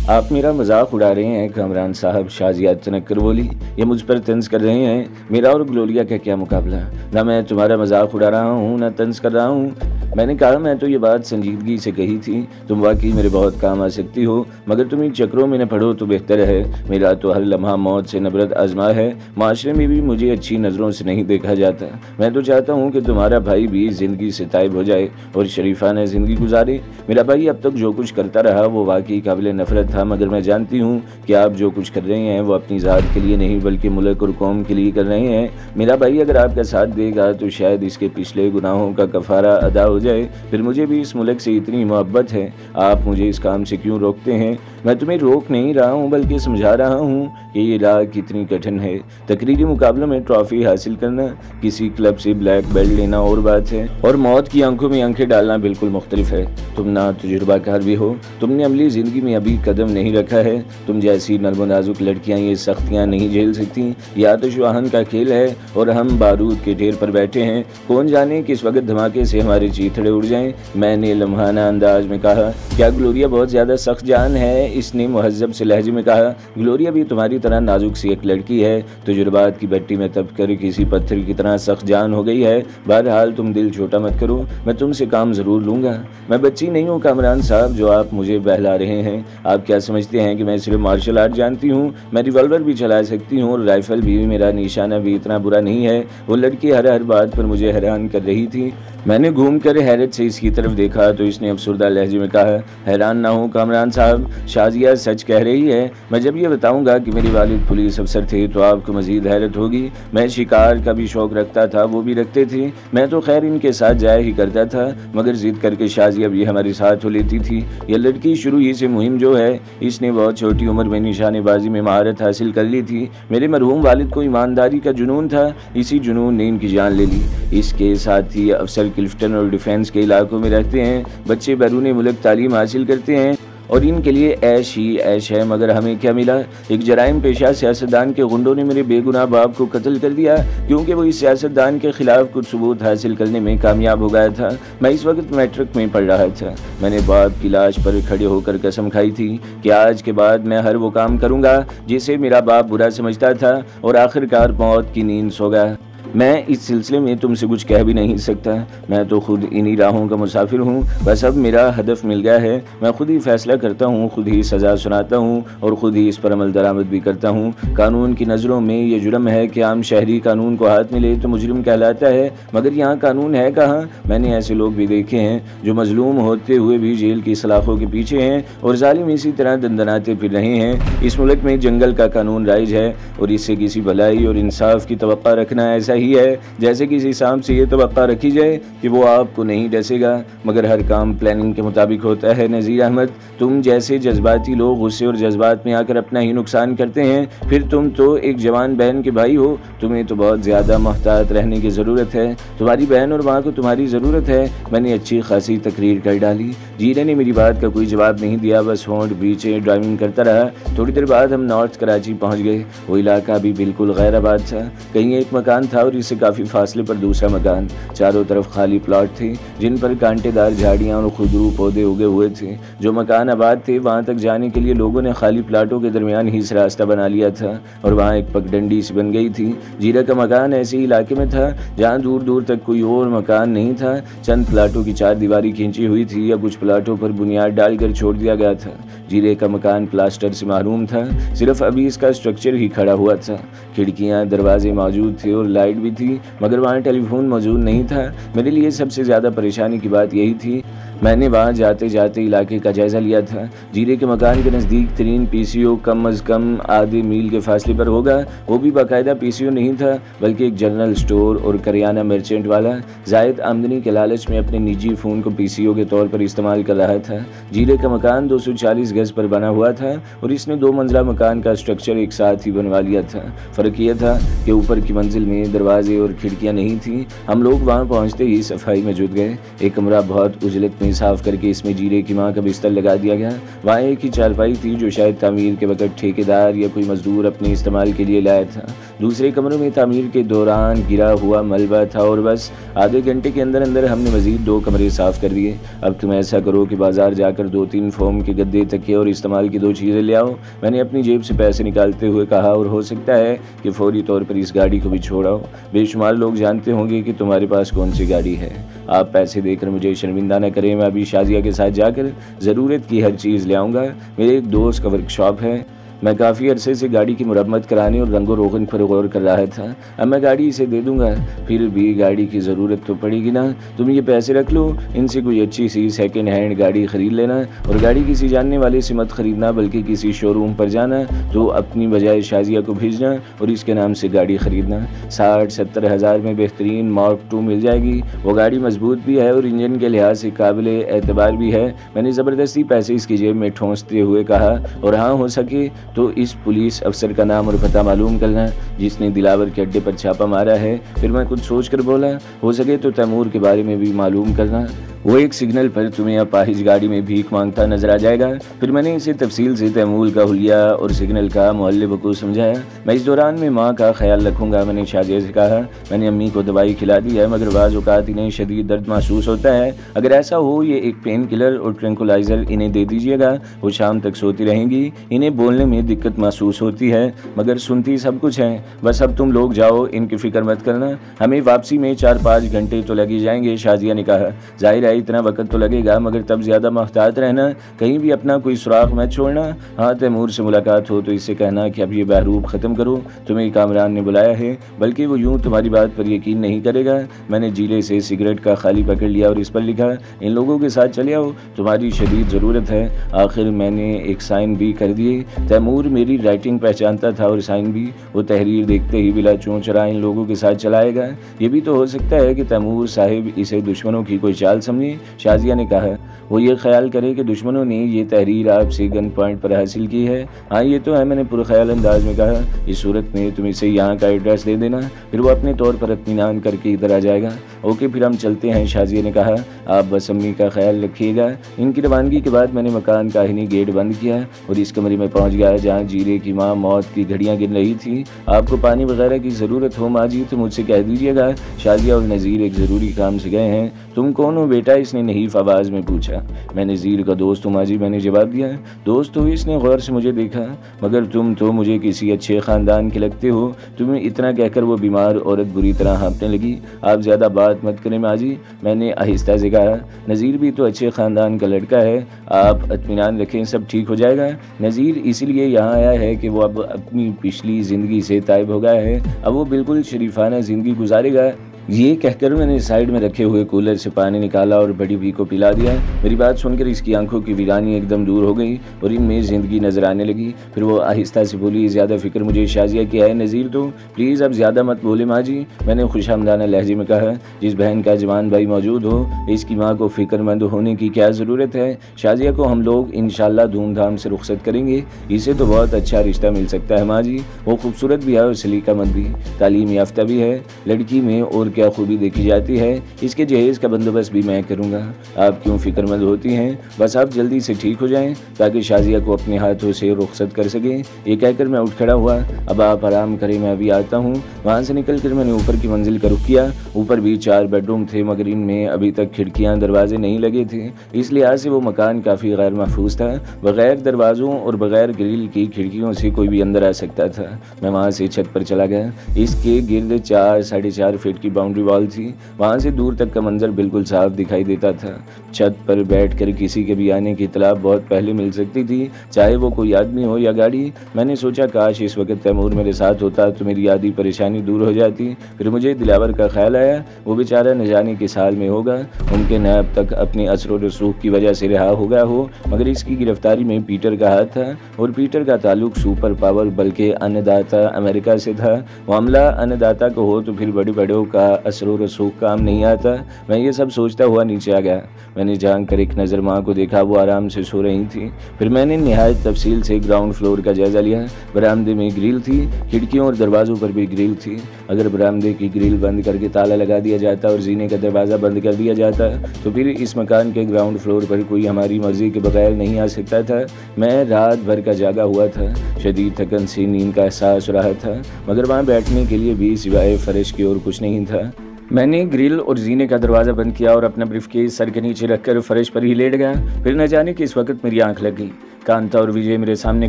आप मेरा मजाक उड़ा रहे हैं कामरान साहब, शाजिया तनक कर बोली। ये मुझ पर तंज कर रहे हैं। मेरा और ग्लोरिया का क्या मुकाबला। ना मैं तुम्हारा मजाक उड़ा रहा हूँ ना तंज कर रहा हूँ। मैंने कहा मैं तो ये बात संजीदगी से कही थी। तुम वाकई मेरे बहुत काम आ सकती हो, मगर तुम इन चक्रों में न पड़ो तो बेहतर है। मेरा तो हर लम्हा मौत से नफरत आजमा है। माशरे में भी मुझे अच्छी नज़रों से नहीं देखा जाता। मैं तो चाहता हूँ कि तुम्हारा भाई भी ज़िंदगी से तायब हो जाए और शरीफाना ज़िंदगी गुजारे। मेरा भाई अब तक जो कुछ करता रहा वो वाकई काबिल नफरत था, मगर मैं जानती हूँ कि आप जो कुछ कर रहे हैं वो अपनी ज़ात के लिए नहीं बल्कि मुल्क और कौम के लिए कर रहे हैं। मेरा भाई अगर आपका साथ देगा तो शायद इसके पिछले गुनाहों का कफ़ारा अदा हो जाए। फिर मुझे भी इस मुल्क से इतनी मोहब्बत है, आप मुझे इस काम से क्यों रोकते हैं। मैं तुम्हें रोक नहीं रहा हूँ बल्कि समझा रहा हूँ कि ये राह कितनी कठिन है। तकरीरी मुकाबलों में ट्रॉफी हासिल करना, किसी क्लब से ब्लैक बेल्ट लेना और बात है, और मौत की आंखों में आंखें डालना बिल्कुल मुख्तलिफ है। तुम ना तजुर्बाकार भी हो, तुमने अमली ज़िंदगी में अभी कदम नहीं रखा है। तुम जैसी नर्म नाजुक लड़कियाँ ये सख्तियाँ नहीं झेल सकती। यह आतिशवाहन का खेल है और हम बारूद के ढेर पर बैठे हैं। कौन जाने किस वक्त धमाके से हमारे चीथड़े उड़ जाएं। मैंने लम्हाना अंदाज में कहा, क्या ग्लोरिया बहुत ज़्यादा सख्त जान है। इसने मुहज्जब से लहजे में कहा, ग्लोरिया भी तुम्हारी तरह नाजुक सी एक लड़की है। तजुर्बात की भट्टी में तप कर किसी पत्थर की तरह सख्त जान हो गई है। बहरहाल तुम दिल छोटा मत करो, मैं तुमसे काम ज़रूर लूँगा। मैं बच्ची नहीं हूँ कामरान साहब जो आप मुझे बहला रहे हैं। आप क्या समझते हैं कि मैं सिर्फ मार्शल आर्ट जानती हूँ। मैं रिवॉल्वर भी चला सकती हूँ और राइफल भी। मेरा निशाना भी इतना बुरा नहीं है। वो लड़की हर बात पर मुझे हैरान कर रही थी। मैंने घूम कर हैरत से इसकी तरफ देखा तो इसने अफसरदा लहजे में कहा, हैरान ना हो कामरान साहब, शाजिया सच कह रही है। मैं जब ये बताऊंगा कि मेरे वालिद पुलिस अफसर थे तो आपको मजीद हैरत होगी। मैं शिकार का भी शौक रखता था, वो भी रखते थे। मैं तो खैर इनके साथ जाया ही करता था, मगर जिद करके शाजिया भी हमारे साथ हो लेती थी। यह लड़की शुरू ही से मुहिम जो है, इसने बहुत छोटी उम्र में निशानेबाजी में महारत हासिल कर ली थी। मेरे मरहूम वालिद को ईमानदारी का जुनून था, इसी जुनून ने इनकी जान ले ली। इसके साथ ही अफसर क्लिफ्टन और डिफेंस के इलाकों में रहते हैं। बच्चे बैरून मुल्क तालीम हासिल करते हैं और इनके लिए ऐश ही ऐश है। मगर हमें क्या मिला, एक जराइम पेशा सियासतदान के गुंडों ने मेरे बेगुनाह बाप को कत्ल कर दिया, क्योंकि वो इस सियासतदान के खिलाफ कुछ सबूत हासिल करने में कामयाब हो गया था। मैं इस वक्त मैट्रिक में पढ़ रहा था। मैंने बाप की लाश पर खड़े होकर कसम खाई थी कि आज के बाद मैं हर वो काम करूँगा जिसे मेरा बाप बुरा समझता था, और आखिरकार मौत की नींद सो गया। मैं इस सिलसिले में तुमसे कुछ कह भी नहीं सकता। मैं तो खुद इन्हीं राहों का मुसाफिर हूँ। बस अब मेरा हदफ मिल गया है। मैं खुद ही फैसला करता हूँ, खुद ही सज़ा सुनाता हूँ और खुद ही इस पर अमल दरामद भी करता हूँ। कानून की नज़रों में ये जुर्म है कि आम शहरी कानून को हाथ में ले तो मुजरिम कहलाता है, मगर यहाँ कानून है कहाँ। मैंने ऐसे लोग भी देखे हैं जो मजलूम होते हुए भी जेल की सलाखों के पीछे हैं और जालिम इसी तरह दंदनाते फिर रहे हैं। इस मुल्क में जंगल का कानून राइज है और इससे किसी भलाई और इंसाफ की तवक्का रखना ऐसा ही है जैसे किसी सांप से ये तवक्का रखी जाए कि वो आपको नहीं डसेगा, मगर हर काम प्लानिंग के मुताबिक होता है। नज़ीर अहमद, तुम जैसे जज्बाती लोग गुस्से और जज्बात में आकर अपना ही नुकसान करते हैं। फिर तुम तो एक जवान बहन के भाई हो, तुम्हें तो बहुत ज़्यादा मोहतात रहने की ज़रूरत है। तुम्हारी बहन और माँ को तुम्हारी ज़रूरत है। मैंने अच्छी खासी तकरीर कर डाली। जीरे ने मेरी बात का कोई जवाब नहीं दिया, बस होंठ बीचे ड्राइविंग करता रहा। थोड़ी देर बाद हम नॉर्थ कराची पहुँच गए। वो इलाका भी बिल्कुल गैर आबाद था। कहीं एक मकान था और इससे काफ़ी फासले पर दूसरा मकान। चारों तरफ खाली प्लॉट थे जिन पर कांटेदार झाड़ियाँ और खुदरू पौधे उगे हुए थे। जो मकान आबाद थे वहाँ तक जाने के लिए लोगों ने खाली प्लाटों के दरमियान ही से रास्ता बना लिया था और वहाँ एक पगडंडी सी बन गई थी। जीरा का मकान ऐसे इलाके में था जहाँ दूर दूर तक कोई और मकान नहीं था। चंद प्लाटों की चार दीवारी खींची हुई थी या कुछ प्लाटों पर बुनियाद डालकर छोड़ दिया गया था। जीरे का मकान प्लास्टर से महरूम था, सिर्फ अभी इसका स्ट्रक्चर ही खड़ा हुआ था। खिड़कियाँ दरवाजे मौजूद थे और लाइट भी थी, मगर वहाँ टेलीफोन मौजूद नहीं था। मेरे लिए सबसे ज़्यादा परेशानी की बात यही थी। मैंने वहाँ जाते जाते इलाके का जायज़ा लिया था। जीरे के मकान के नज़दीक तरीन पीसीओ कम अज़ कम आधे मील के फासले पर होगा। वो भी बाकायदा पीसीओ नहीं था बल्कि एक जनरल स्टोर और करियाना मर्चेंट वाला जायद आमदनी के लालच में अपने निजी फ़ोन को पीसीओ के तौर पर इस्तेमाल कर रहा था। जीरे का मकान 240 गज पर बना हुआ था और इसने 2 मंजिला मकान का स्ट्रक्चर एक साथ ही बनवा लिया था। फ़र्क यह था कि ऊपर की मंजिल में दरवाजे और खिड़कियाँ नहीं थी। हम लोग वहाँ पहुँचते ही सफाई में जुट गए। एक कमरा बहुत उजलत में में साफ करके इसमें जीरे की माँ का बिस्तर लगा दिया गया। वहाँ एक ही चारपाई थी जो शायद तामीर के वक्त ठेकेदार या कोई मजदूर अपने इस्तेमाल के लिए लाया था। दूसरे कमरों में तामीर के दौरान गिरा हुआ मलबा था और बस आधे घंटे के अंदर अंदर हमने मजीद 2 कमरे साफ कर दिए। अब तुम ऐसा करो कि बाजार जाकर 2-3 फोम के गद्दे, तकिए और इस्तेमाल की 2 चीज़ें ले आओ। मैंने अपनी जेब से पैसे निकालते हुए कहा, और हो सकता है कि फौरी तौर पर इस गाड़ी को भी छोड़ाओ। बेशुमार लोग जानते होंगे कि तुम्हारे पास कौन सी गाड़ी है। आप पैसे देकर मुझे शर्मिंदा न करें। मैं अभी शाजिया के साथ जाकर ज़रूरत की हर चीज़ ले आऊँगा। मेरे एक दोस्त का वर्कशॉप है। मैं काफ़ी अरसे से गाड़ी की मुरम्मत कराने और रंगो रोगन पर गौर कर रहा था। अब मैं गाड़ी इसे दे दूंगा, फिर भी गाड़ी की ज़रूरत तो पड़ेगी ना। तुम ये पैसे रख लो, इनसे कोई अच्छी सी सेकंड हैंड गाड़ी ख़रीद लेना। और गाड़ी किसी जानने वाले से मत ख़रीदना, बल्कि किसी शोरूम पर जाना तो अपनी बजाय शाजिया को भेजना और इसके नाम से गाड़ी ख़रीदना। 60-70 हज़ार में बेहतरीन मार्क 2 मिल जाएगी। वो गाड़ी मजबूत भी है और इंजन के लिहाज से काबिल एतबार भी है। मैंने ज़बरदस्ती पैसे इसकी जेब में ठोंसते हुए कहा, और हाँ, हो सके तो इस पुलिस अफसर का नाम और पता मालूम करना जिसने दिलावर के अड्डे पर छापा मारा है। फिर मैं कुछ सोच कर बोला, हो सके तो तैमूर के बारे में भी मालूम करना। वो एक सिग्नल पर तुम्हें अपाहिज गाड़ी में भीख मांगता नजर आ जाएगा। फिर मैंने इसे तफसील से तैमूर का हुलिया और सिग्नल का मोहल्ले को समझाया। मैं इस दौरान में माँ का ख्याल रखूंगा। मैंने शाजिया से कहा, मैंने अम्मी को दवाई खिला दी है, मगर बाज़ औक़ात इन्हें शदीद दर्द महसूस होता है। अगर ऐसा हो, ये एक पेन किलर और ट्रैंकुलाइज़र इन्हें दे दीजिएगा। वो शाम तक सोती रहेंगी। इन्हें बोलने में दिक्कत महसूस होती है, मगर सुनती सब कुछ है। बस अब तुम लोग जाओ, इनकी फिक्र मत करना। हमें वापसी में 4-5 घंटे तो लग ही जाएंगे, शाजिया ने कहा। जाहिर है इतना वक्त तो लगेगा, मगर तब ज़्यादा मोहतात रहना, कहीं भी अपना कोई सुराग मत छोड़ना। हाँ, तैमूर से मुलाकात हो तो इससे कहना कि अब ये बहरूप ख़त्म करो, तुम्हें कामरान ने बुलाया है, बल्कि वो यूँ तुम्हारी बात पर यकीन नहीं करेगा। मैंने जीले से सिगरेट का खाली पकड़ लिया और इस पर लिखा, इन लोगों के साथ चले आओ, तुम्हारी शदीद ज़रूरत है। आखिर मैंने एक साइन भी कर दिए। तैमूर मेरी राइटिंग पहचानता था और साइन भी। वो तहरीर देखते ही बिला चौंचरा इन लोगों के साथ चलाएगा। ये भी तो हो सकता है कि तैमूर साहिब इसे दुश्मनों की कोई चाल समझे, शाजिया ने कहा। वो ये ख्याल करे कि दुश्मनों ने ये तहरीर आपसे गन पॉइंट पर हासिल की है। हाँ, ये तो है, मैंने पुरख्याल अंदाज में कहा। इस सूरत में तुम इसे यहाँ का एड्रेस दे देना, फिर वो अपने तौर पर इत्मीनान करके इधर आ जाएगा। ओके, फिर हम चलते हैं, शाजिया ने कहा। आप बस अम्मी का ख्याल रखिएगा। इनकी रवानगी के बाद मैंने मकान का हिनी गेट बंद किया और इस कमरे में पहुँच गया जहाँ जीरे की माँ मौत की घड़ियाँ गिन रही थी। आपको पानी वगैरह की ज़रूरत हो माँ जी तो मुझसे कह दीजिएगा। शाजिया और नज़ीर एक ज़रूरी काम से गए हैं। तुम कौन हो बेटा? इसने नहीफ आवाज़ में पूछा। मैं नज़ीर का दोस्त हूँ माँ जी, मैंने जवाब दिया। दोस्त हो? इसने गौर से मुझे देखा। मगर तुम तो मुझे किसी अच्छे ख़ानदान के लगते हो। तुम्हें इतना कहकर वो बीमार औरत बुरी तरह हाँफने लगी। आप ज़्यादा बात मत करें माँ जी, मैंने आहिस्ता से कहा। नज़ीर भी तो अच्छे ख़ानदान का लड़का है, आप इत्मीनान रखें, सब ठीक हो जाएगा। नज़ीर इसलिए यहाँ आया है कि वो अब अपनी पिछली ज़िंदगी से ताइब हो गया है। अब वो बिल्कुल शरीफाना ज़िंदगी गुजारेगा। ये कहकर मैंने साइड में रखे हुए कूलर से पानी निकाला और बड़ी भी को पिला दिया। मेरी बात सुनकर इसकी आंखों की वीरानी एकदम दूर हो गई और इनमें ज़िंदगी नजर आने लगी। फिर वो आहिस्ता से बोली, ज़्यादा फिक्र मुझे शाजिया की है नज़ीर, तो प्लीज़ अब ज़्यादा मत बोले माँ जी, मैंने खुशामदाना लहजे में कहा। जिस बहन का जवान भाई मौजूद हो, इसकी माँ को फ़िक्रमंद होने की क्या ज़रूरत है। शाजिया को हम लोग इंशाल्लाह धूमधाम से रुखसत करेंगे। इसे तो बहुत अच्छा रिश्ता मिल सकता है माँ जी। वो खूबसूरत भी है और सलीकामंद भी, तालीम याफ्ता भी है। लड़की में और क्या खूबी देखी जाती है। इसके जहेज़ का बंदोबस्त भी मैं करूँगा। आप क्यों फिक्रमंद होती हैं? बस आप जल्दी से ठीक हो जाएं ताकि शाजिया को अपने हाथों से रुखसत कर सकें। ये कहकर मैं उठ खड़ा हुआ। अब आप आराम करें, मैं अभी आता हूँ। वहाँ से निकल कर मैंने ऊपर की मंजिल का रुख किया। ऊपर भी 4 बेडरूम थे, मगर इनमें अभी तक खिड़कियाँ दरवाजे नहीं लगे थे। इस लिहाज से वो मकान काफ़ी गैर महफूज था। बग़ैर दरवाज़ों और बग़ैर ग्रिल की खिड़कियों से कोई भी अंदर आ सकता था। मैं वहाँ से छत पर चला गया। इसके गिर्द 4-4.5 फीट की बाउंड्री वॉल थी। वहाँ से दूर तक का मंजर बिल्कुल साफ दिखाई देता था। छत पर बैठकर किसी के भी आने की इत्तला बहुत पहले मिल सकती थी, चाहे वो कोई आदमी हो या गाड़ी। मैंने सोचा काश इस वक्त तैमूर मेरे साथ होता तो मेरी आधी परेशानी दूर हो जाती। फिर मुझे दिलावर का ख्याल आया, वो बेचारा न जाने किस हाल में होगा। मुमकिन है अब तक अपने असर और रसूख की वजह से रिहा हो गया हो, मगर इसकी गिरफ्तारी में पीटर का हाथ था और पीटर का ताल्लुक सुपर पावर बल्कि अन्नदाता अमेरिका से था। मामला अन्नदाता को हो तो फिर बड़े बड़ों का असर और रसूख काम नहीं आता। मैं ये सब सोचता हुआ नीचे आ गया। मैंने झांक कर एक नज़र माँ को देखा, वो आराम से सो रही थी। फिर मैंने निहायत तफसील से ग्राउंड फ्लोर का जायज़ा लिया। बरामदे में ग्रिल थी, खिड़कियों और दरवाज़ों पर भी ग्रिल थी। अगर बरामदे की ग्रिल बंद करके ताला लगा दिया जाता और जीने का दरवाज़ा बंद कर दिया जाता तो फिर इस मकान के ग्राउंड फ्लोर पर कोई हमारी मर्ज़ी के बगैर नहीं आ सकता था। मैं रात भर का जागा हुआ था, शदीद थकन से नींद का एहसास हो रहा था, मगर वहाँ बैठने के लिए भी सिवाय फर्श की और कुछ नहीं था। मैंने ग्रिल और जीने का दरवाज़ा बंद किया और अपना ब्रीफकेस सर के नीचे रखकर फर्श पर ही लेट गया। फिर न जाने कि इस वक्त मेरी आंख लग गई। कांता और विजय मेरे सामने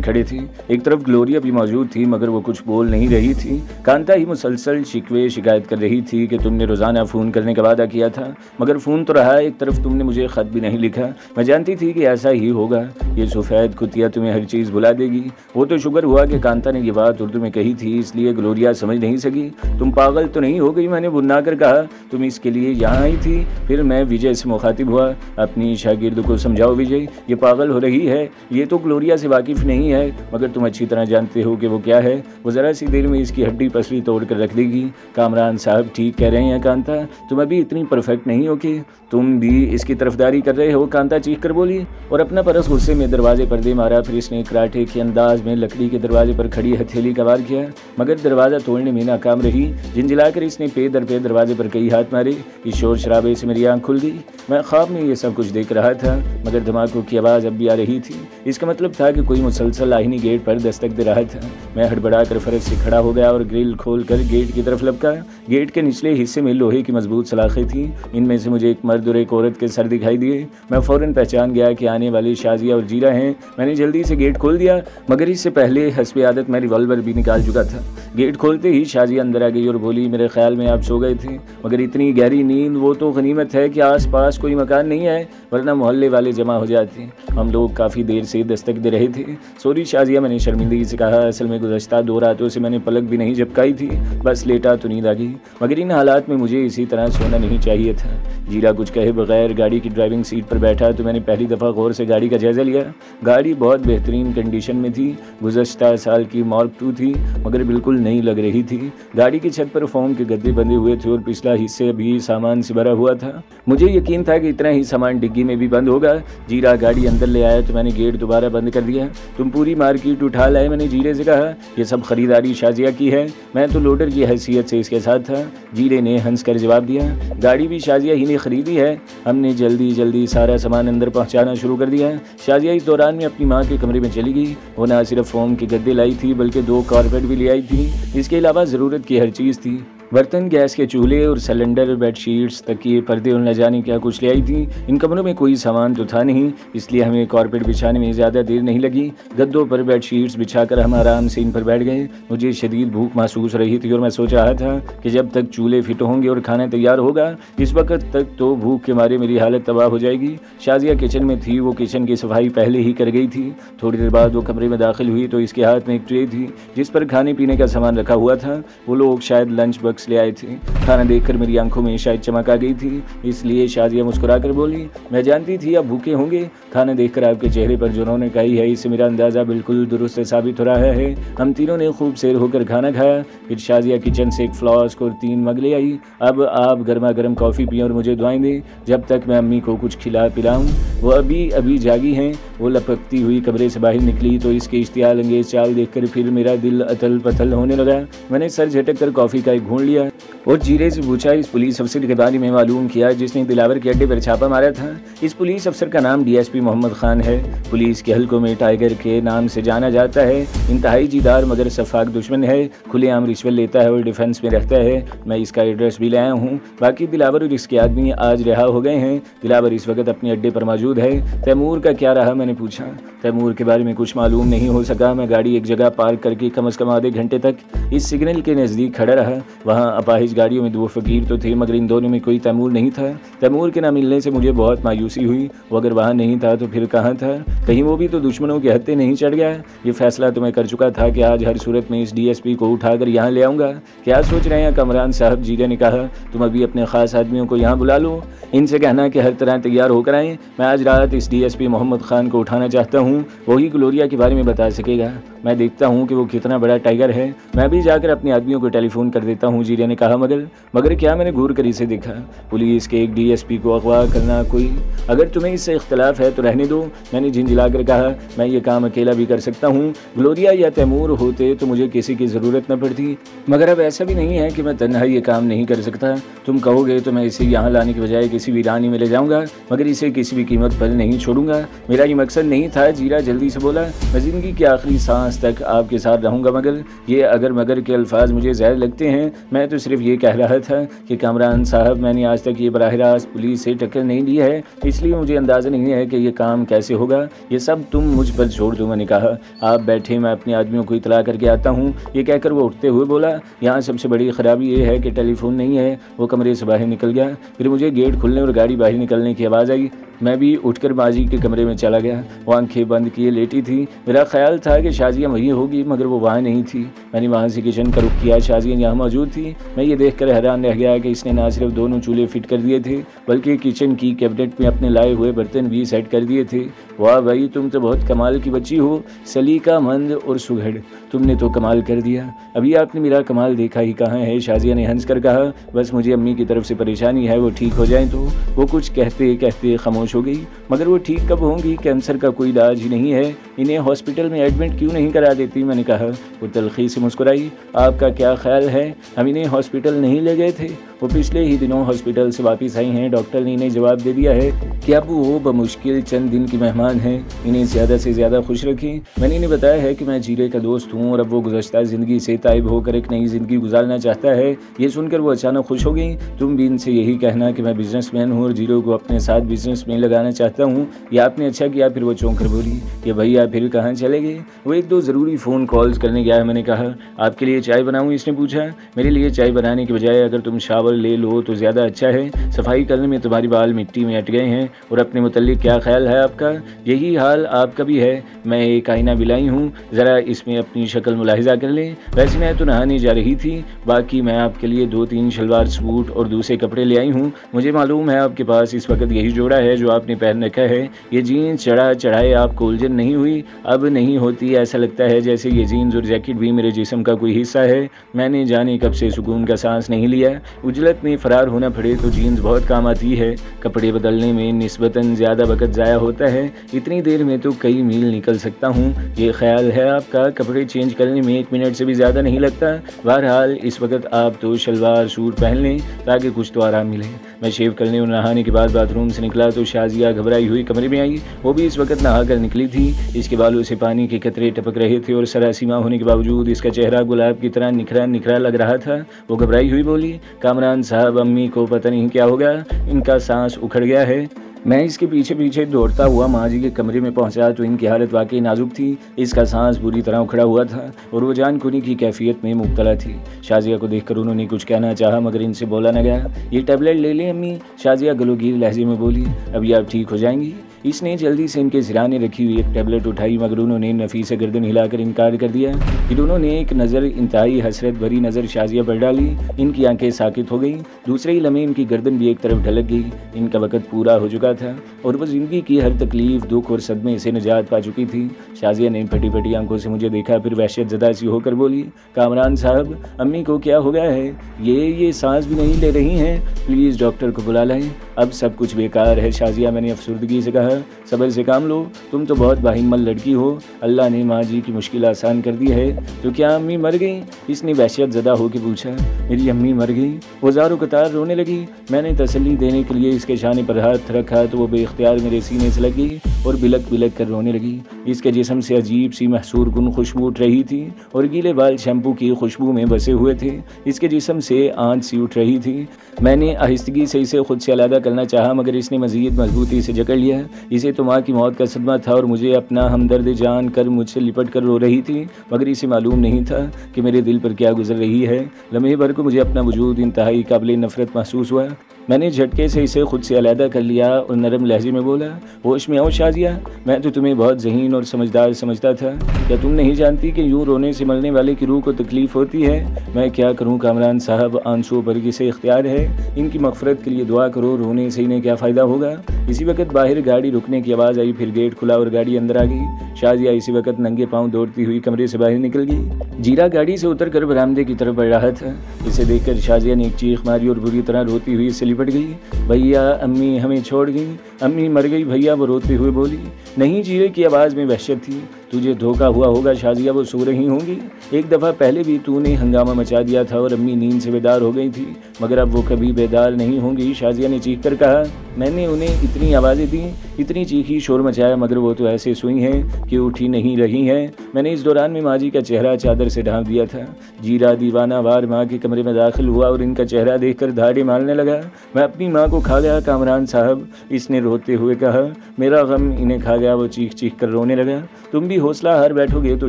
खड़े थे। एक तरफ ग्लोरिया भी मौजूद थी, मगर वो कुछ बोल नहीं रही थी। कांता ही मुसलसल शिकायत कर रही थी कि तुमने रोज़ाना फ़ोन करने का वादा किया था, मगर फ़ोन तो रहा, एक तरफ तुमने मुझे ख़त भी नहीं लिखा। मैं जानती थी कि ऐसा ही होगा, ये सफ़ेद कुतिया तुम्हें हर चीज़ भुला देगी। वो तो शुक्र हुआ कि कांता ने ये बात उर्दू में कही थी, इसलिए ग्लोरिया समझ नहीं सकी। तुम पागल तो नहीं हो गई, मैंने बुन्ना कर कहा। तुम इसके लिए यहाँ आई थी। फिर मैं विजय से मुखातिब हुआ, अपनी शागिर्द को समझाओ विजय, ये पागल हो रही है, ये तो ग्लोरिया से वाकिफ़ नहीं है, मगर तुम अच्छी तरह जानते हो कि वो क्या है। वो ज़रा सी देर में इसकी हड्डी पसली तोड़ कर रख देगी। कामरान साहब ठीक कह रहे हैं कांता, तुम अभी इतनी परफेक्ट नहीं हो कि तुम भी इसकी तरफदारी कर रहे हो। कांता चीख कर बोली और अपना परस गुस्से में दरवाजे पर दे मारा। फिर इसने कराटे के अंदाज में लकड़ी के दरवाजे पर खड़ी हथेली का वार किया, मगर दरवाज़ा तोड़ने में नाकाम रही। झिंझिलाकर इसने पे दरवाजे पर कई हाथ मारे। इस शोर शराबे से मेरी आँख खुल गई। मैं ख्वाब में ये सब कुछ देख रहा था, मगर धमाकों की आवाज़ अब भी आ रही थी। इसका मतलब था कि कोई मुसलसल आहिनी गेट पर दस्तक दे रहा था। मैं हड़बड़ा कर फर्श से खड़ा हो गया और ग्रिल खोल कर गेट की तरफ लपका। गेट के निचले हिस्से में लोहे की मजबूत सलाखें थीं। इनमें से मुझे एक मर्द और एक औरत के सर दिखाई दिए। मैं फ़ौरन पहचान गया कि आने वाले शाजिया और जीरा हैं। मैंने जल्दी से गेट खोल दिया, मगर इससे पहले हस्बे आदत मैं रिवॉल्वर भी निकाल चुका था। गेट खोलते ही शाजिया अंदर आ गई और बोली, मेरे ख्याल में आप सो गए थे, मगर इतनी गहरी नींद वो तो गनीमत है कि आस पास कोई मकान नहीं है, वरना मोहल्ले वाले जमा हो जाते। हम लोग काफ़ी देर से दस्तक दे रहे थे। सॉरी शाजिया, मैंने शर्मिंदगी से कहा, असल में गुज़श्ता 2 रातों से मैंने पलक भी नहीं झपकाई थी, बस लेटा तो नींद आ गई, मगर इन हालात में मुझे इसी तरह सोना नहीं चाहिए था। जीरा कुछ कहे बगैर गाड़ी की ड्राइविंग सीट पर बैठा तो मैंने पहली दफ़ा गौर से गाड़ी का जायज़ा लिया। गाड़ी बहुत बेहतरीन कंडीशन में थी। गुज़श्ता साल की मार्क 2 थी, मगर बिल्कुल नई लग रही थी। गाड़ी की छत पर फोम के गद्दे बंधे हुए थे और पिछला हिस्से भी सामान से भरा हुआ था। मुझे यकीन था कि इतना ही सामान डिग्गी में भी बंद होगा। जीरा गाड़ी अंदर ले आया तो मैंने गेट दोबारा बंद कर दिया। तुम पूरी मार्केट उठा लाए, मैंने जीरे से कहा। यह सब खरीदारी शाजिया की है, मैं तो लोडर की हैसियत से इसके साथ था। जीरे ने हंस कर जवाब दिया, गाड़ी भी शाजिया ही ने खरीदी है। हमने जल्दी जल्दी सारा सामान अंदर पहुंचाना शुरू कर दिया। शाजिया इस दौरान में अपनी माँ के कमरे में चली गई। वो न सिर्फ फोम के गद्दे लाई थी, बल्कि 2 कारपेट भी ले आई थी। इसके अलावा ज़रूरत की हर चीज़ थी। बर्तन, गैस के चूल्हे और सिलेंडर, बेडशीट्स, तकिए, पर्दे और न जाने क्या कुछ ले आई थी। इन कमरों में कोई सामान तो था नहीं, इसलिए हमें कारपेट बिछाने में ज़्यादा देर नहीं लगी। गद्दों पर बेडशीट्स बिछाकर हम आराम से इन पर बैठ गए। मुझे शदीद भूख महसूस रही थी और मैं सोच रहा था कि जब तक चूल्हे फिट होंगे और खाना तैयार होगा, इस वक्त तक तो भूख के मारे मेरी हालत तबाह हो जाएगी। शाजिया किचन में थी, वो किचन की सफाई पहले ही कर गई थी। थोड़ी देर बाद वो कमरे में दाखिल हुई तो इसके हाथ में एक ट्रे थी जिस पर खाने पीने का सामान रखा हुआ था। वो लोग शायद लंच बॉक्स ले आए थे। खाना देखकर मेरी आंखों में शायद चमक आ गई थी, इसलिए शाजिया मुस्कुराकर बोली, मैं जानती थी आप भूखे होंगे। खाना देखकर आपके चेहरे पर जो रौनक आई है, इससे मेरा अंदाज़ा बिल्कुल दुरुस्त साबित हो रहा है। हम तीनों ने खूब सेर होकर खाना खाया। फिर शाजिया किचन से एक फ्लास्क और 3 मग ले आई। अब आप गर्मा गर्म कॉफ़ी पिए और मुझे दुआएं दें जब तक मैं अम्मी को कुछ खिला पिलाऊं। वो अभी जागी हैं। वो लपकती हुई कमरे से बाहर निकली तो इसके इश्तियाल अंगेज चाल देखकर फिर मेरा दिल अतल पथल होने लगा। मैंने सर झटक कर कॉफ़ी का एक घूंट लिया और जीरे से पूछा, इस पुलिस अफसर के बारे में मालूम किया जिसने दिलावर के अड्डे पर छापा मारा था? इस पुलिस अफसर का नाम DSP मोहम्मद खान है। पुलिस के हल्कों में टाइगर के नाम से जाना जाता है। इंतहाई जीदार मगर शफाक दुश्मन है। खुलेआम रिश्वत लेता है और डिफेंस में रहता है। मैं इसका एड्रेस भी लाया हूँ। बाकी दिलावर और इसके आदमी आज रिहा हो गए हैं। दिलावर इस वक्त अपने अड्डे पर मौजूद है। तैमूर का क्या रहा? मैंने पूछा। तैमूर के बारे में कुछ मालूम नहीं हो सका। मैं गाड़ी एक जगह पार्क करके कम से कम आधे घंटे तक इस सिग्नल के नज़दीक खड़ा रहा। वहाँ अपाहिज गाड़ियों में 2 फकीर तो थे, मगर इन दोनों में कोई तैमूर नहीं था। तैमूर के न मिलने से मुझे बहुत मायूसी हुई। वो अगर वहाँ नहीं था तो फिर कहाँ था? कहीं वो भी तो दुश्मनों के हत्थे नहीं चढ़ गया। ये फैसला तो मैं कर चुका था कि आज हर सूरत में इस DSP को उठाकर यहाँ ले आऊँगा। क्या सोच रहे हैं कमरान साहब? जीरे ने कहा, तुम अभी अपने खास आदमियों को यहाँ बुला लो, इनसे कहना कि हर तरह तैयार होकर आएँ। मैं आज रात इस DSP मोहम्मद खान को उठाना चाहता हूँ। वही ग्लोरिया के बारे में बता सकेगा। मैं देखता हूँ कि वो कितना बड़ा टाइगर है। मैं भी जाकर अपने आदमियों को टेलीफोन कर देता हूँ, जीरे ने कहा। मगर क्या? मैंने घूर कर इसे देखा। पुलिस के एक डीएसपी को अगवा करना कोई? अगर तुम्हें इससे इख्तलाफ है तो रहने दो, मैंने झिंझिलाकर कहा। मैं ये काम अकेला भी कर सकता हूँ। ग्लोरिया या तैमूर होते तो मुझे किसी की ज़रूरत न पड़ती, मगर अब ऐसा भी नहीं है कि मैं तन्हा ये काम नहीं कर सकता। तुम कहोगे तो मैं इसे यहाँ लाने के बजाय किसी वीरानी में ले जाऊँगा, मगर इसे किसी भी कीमत पर नहीं छोड़ूंगा। मेरा ये मकसद नहीं था। जीरा जल्दी से बोला। मैं ज़िंदगी की आखिरी सांस तक आपके साथ रहूँगा, मगर ये अगर मगर के अल्फाज मुझे ज़हर लगते हैं। मैं तो सिर्फ ये कह रहा था कि कामरान साहब, मैंने आज तक ये बराह रास्त पुलिस से टक्कर नहीं ली है, इसलिए मुझे अंदाज़ा नहीं है कि ये काम कैसे होगा। ये सब तुम मुझ पर छोड़ दो। मैंने कहा, आप बैठे, मैं अपने आदमियों को इतला करके आता हूँ। ये कहकर वो उठते हुए बोला, यहाँ सबसे बड़ी ख़राबी ये है कि टेलीफोन नहीं है। वो कमरे से बाहर निकल गया। फिर मुझे गेट खुलने और गाड़ी बाहर निकलने की आवाज़ आई। मैं भी उठकर माजी के कमरे में चला गया। वो आंखें बंद किए लेटी थी। मेरा ख्याल था कि शाजिया वहीं होगी, मगर वो वहाँ नहीं थी। मैंने वहाँ से किचन का रुख किया। शाजिया यहाँ मौजूद थी। मैं ये देखकर हैरान रह गया कि इसने ना सिर्फ दोनों चूल्हे फिट कर दिए थे, बल्कि किचन की कैबिनेट में अपने लाए हुए बर्तन भी सेट कर दिए थे। वाह भाई, तुम तो बहुत कमाल की बच्ची हो, सलीका मंद और सुघड़। तुमने तो कमाल कर दिया। अभी आपने मेरा कमाल देखा ही कहाँ है? शाजिया ने हंस कर कहा, बस मुझे अम्मी की तरफ से परेशानी है, वो ठीक हो जाए तो। वो कुछ कहते कहते खामोश हो गई। मगर वो ठीक कब होंगी? कैंसर का कोई इलाज ही नहीं है, इन्हें हॉस्पिटल में एडमिट क्यों नहीं करा देती? मैंने कहा। वो तलखी से मुस्कुराई। आपका क्या ख्याल है, हम इन्हें हॉस्पिटल नहीं ले गए थे? वो पिछले ही दिनों हॉस्पिटल से वापस आई हैं। डॉक्टर ने इन्हें जवाब दे दिया है कि अब वो बमुश्किल चंद दिन की मेहमान हैं, इन्हें ज़्यादा से ज़्यादा खुश रखें। मैंने इन्हें बताया है कि मैं जीरे का दोस्त हूँ और अब वो गुज़श्ता ज़िंदगी से ताइब होकर एक नई ज़िंदगी गुजारना चाहता है। ये सुनकर वो अचानक खुश हो गई। तुम भी इनसे यही कहना कि मैं बिजनेसमैन हूँ और जीरो को अपने साथ बिजनेस में लगाना चाहता हूँ। ये आपने अच्छा किया। फिर वो चौंक कर बोली, ये भैया फिर कहाँ चले गए? वो एक दो ज़रूरी फ़ोन कॉल्स करने गया है। मैंने कहा, आपके लिए चाय बनाऊँ? इसने पूछा। मेरे लिए चाय बनाने के बजाय अगर तुम शावर ले लो तो ज़्यादा अच्छा है। सफाई करने में तुम्हारे बाल मिट्टी में अट गए हैं। और अपने मुतल्लिक क्या ख्याल है आपका? यही हाल आपका भी है। मैं एक आईना भी लाई हूँ, ज़रा इसमें अपनी शक्ल मुलाहिजा कर लें। वैसे मैं तो नहाने जा रही थी, बाकी मैं आपके लिए 2-3 शलवार सूट और दूसरे कपड़े ले आई हूँ। मुझे मालूम है आपके पास इस वक्त यही जोड़ा है जो आपने पहन रखा है। ये जीन्स चढ़ाए आपको उलझन नहीं हुई? अब नहीं होती। ऐसा लगता है जैसे ये जीन्स और जैकेट भी मेरे जिस्म का कोई हिस्सा है। मैंने जाने कब से सुकून का सांस नहीं लिया। उजलत में फरार होना पड़े तो जीन्स बहुत काम आती है। कपड़े बदलने में निस्बतन ज़्यादा वक़्त ज़ाया होता है। इतनी देर में तो कई मील निकल सकता हूँ। ये ख्याल है आपका? कपड़े चेंज करने में 1 मिनट से भी ज़्यादा नहीं लगता। बहरहाल इस वक्त आप तो शलवार सूट पहन लें ताकि कुछ तो आराम मिले। मैं शेव करने और नहाने के बाद बाथरूम से निकला तो शाजिया घबराई हुई कमरे में आई। वो भी इस वक्त नहा कर निकली थी। इसके बालों से पानी के कतरे टपक रहे थे और सरासीमा होने के बावजूद इसका चेहरा गुलाब की तरह निखरा निखरा लग रहा था। वो घबराई हुई बोली, कामरान साहब, अम्मी को पता नहीं क्या हो गया, इनका सांस उखड़ गया है। मैं इसके पीछे पीछे दौड़ता हुआ माँ जी के कमरे में पहुंचा तो इनकी हालत वाकई नाजुक थी। इसका सांस बुरी तरह उखड़ा हुआ था और वो जान कुनी की कैफियत में मुब्तला थी। शाजिया को देखकर उन्होंने कुछ कहना चाहा, मगर इनसे बोला न गया। ये टैबलेट ले लें अम्मी, शाजिया गलोगीर लहजे में बोली। अभी आप ठीक हो जाएंगी। इसने जल्दी से इनके सिराने रखी हुई एक टैबलेट उठाई, मगर उन्होंने नफीस गर्दन हिलाकर इनकार कर दिया। फिर उन्होंने एक नज़र, इंतहाई हसरत भरी नज़र शाजिया पर डाली। इनकी आंखें साकित हो गईं। दूसरे ही लम्हे इनकी गर्दन भी एक तरफ ढलक गई। इनका वक्त पूरा हो चुका था और वह ज़िंदगी की हर तकलीफ, दुख और सदमे से निजात पा चुकी थी। शाजिया ने फटी फटी आंखों से मुझे देखा, फिर वहशत ज़दा सी होकर बोली, कामरान साहब, अम्मी को क्या हो गया है? ये सांस भी नहीं ले रही हैं। प्लीज़ डॉक्टर को बुला लाएं। अब सब कुछ बेकार है शाजिया, मैंने अफसुर्दगी से कहा। सब्र से काम लो, तुम तो बहुत बाहिम्मल लड़की हो। अल्लाह ने माँ जी की मुश्किल आसान कर दी है। तो क्या अम्मी मर गई? इसने वहशत ज़दा होकर पूछा। मेरी अम्मी मर गई? वो ज़ारो कतार रोने लगी। मैंने तसल्ली देने के लिए इसके शाने पर हाथ रखा तो वो बेख्तियार मेरे सीने से लग गई और बिलक बिलक कर रोने लगी। इसके जिस्म से अजीब सी महसूर गुन खुशबू उठ रही थी और गीले बाल शैम्पू की खुशबू में बसे हुए थे। इसके जिस्म से आंच सी उठ रही थी। मैंने आहिस्तगी से इसे खुद से अलग करना चाहा, मगर इसने मज़ीद मजबूती से जकड़ लिया। इसे तो माँ की मौत का सदमा था और मुझे अपना हमदर्द जान कर मुझसे लिपट कर रो रही थी, मगर इसे मालूम नहीं था कि मेरे दिल पर क्या गुजर रही है। लम्हे भर को मुझे अपना वजूद इंतहाई काबिल नफरत महसूस हुआ। मैंने झटके से इसे खुद से अलहदा कर लिया और नरम लहजे में बोला, होश में आओ शाजिया, मैं तो तुम्हें बहुत ज़हीन और समझदार समझता था। क्या तुम नहीं जानती कि यूँ रोने से मरने वाले की रूह को तकलीफ़ होती है? मैं क्या करूँ कामरान साहब, आंसुओं पर किसे इख्तियार है। इनकी मग़फ़िरत के लिए दुआ करो, रोने से इन्हें क्या फ़ायदा होगा। इसी वक्त बाहर गाड़ी रुकने की आवाज़ आई, फिर गेट खुला और गाड़ी अंदर आ गई। शाजिया इसी वक्त नंगे पांव दौड़ती हुई कमरे से बाहर निकल गई। जीरा गाड़ी से उतरकर बरामदे की तरफ बढ़ रहा था। इसे देखकर शाजिया ने एक चीख मारी और बुरी तरह रोती हुई इससे लिपट गई। भैया, अम्मी हमें छोड़ गई, अम्मी मर गई भैया, वो रोते हुए बोली। नहीं, जीरे की आवाज़ में वहशत थी। तुझे धोखा हुआ होगा शाजिया, वो सो रही होंगी। एक दफ़ा पहले भी तूने हंगामा मचा दिया था और अम्मी नींद से बेदार हो गई थी, मगर अब वो कभी बेदार नहीं होंगी, शाजिया ने चीख कर कहा। मैंने उन्हें इतनी आवाज़ें दी, इतनी चीखी शोर मचाया, मगर वो तो ऐसे सोई हैं कि उठी नहीं रही हैं। मैंने इस दौरान में माँ जी का चेहरा चादर से ढांप दिया था। जीरा दीवाना वार माँ के कमरे में दाखिल हुआ और इनका चेहरा देखकर धाड़े मारने लगा। मैं अपनी माँ को खा गया कामरान साहब, इसने रोते हुए कहा। मेरा गम इन्हें खा गया, वो चीख चीख कर रोने लगा। तुम भी हौसला हार बैठोगे तो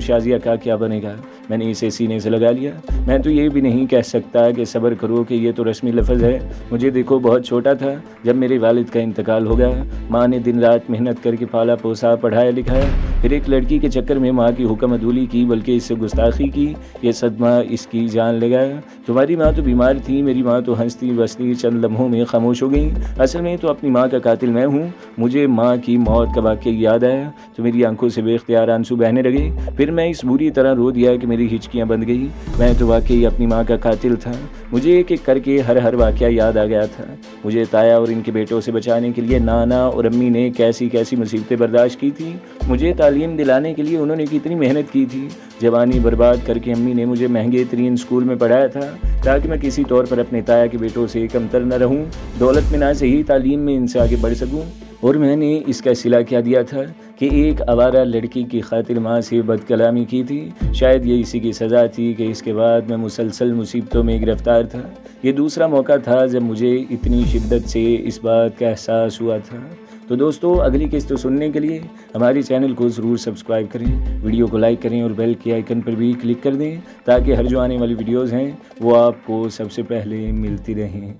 शाजिया का क्या बनेगा। मैंने इसे सीने से लगा लिया। मैं तो ये भी नहीं कह सकता कि सब्र करो कि ये तो रस्मी लफ्ज़ है। मुझे देखो, बहुत छोटा था जब मेरे वालिद का इंतकाल हो गया। माँ ने दिन रात मेहनत करके पाला पोसा, पढ़ाया लिखाया, फिर एक लड़की के चक्कर में माँ की हुक्म अदूली की, बल्कि इससे गुस्ताखी की। ये सदमा इसकी जान ले गया। तुम्हारी माँ तो बीमार थी, मेरी माँ तो हंसती बसती चंद लम्हों में खामोश हो गई। असल में तो अपनी माँ का कातिल मैं हूँ। मुझे माँ की मौत का वाक़या याद आया तो मेरी आंखों से बेख्तियार आंसू बहने लगे। फिर मैं इस बुरी तरह रो दिया कि मेरी हिचकियाँ बंद गई। मैं तो वाकई अपनी माँ का कातिल था। मुझे एक एक करके हर वाक़या याद आ गया था। मुझे ताया और इनके बेटों से बचाने के लिए नाना और अम्मी ने कैसी कैसी मुसीबतें बर्दाश्त की थी। मुझे तालीम दिलाने के लिए उन्होंने कितनी मेहनत की थी। जवानी बर्बाद करके अम्मी ने मुझे महंगे तरीन स्कूल में पढ़ाया था ताकि मैं किसी तौर पर अपने ताया के बेटों से कमतर न रहूं, दौलत में ना सही तालीम में इनसे आगे बढ़ सकूं। और मैंने इसका सिला क्या दिया था कि एक आवारा लड़की की खातिर माँ से बदकलामी की थी। शायद ये इसी की सज़ा थी कि इसके बाद मैं मुसलसल मुसीबतों में गिरफ्तार था। ये दूसरा मौका था जब मुझे इतनी शिद्दत से इस बात का एहसास हुआ था। तो दोस्तों, अगली किस्त सुनने के लिए हमारे चैनल को ज़रूर सब्सक्राइब करें, वीडियो को लाइक करें और बेल के आइकन पर भी क्लिक कर दें ताकि हर जो आने वाली वीडियोज़ हैं वो आपको सबसे पहले मिलती रहें।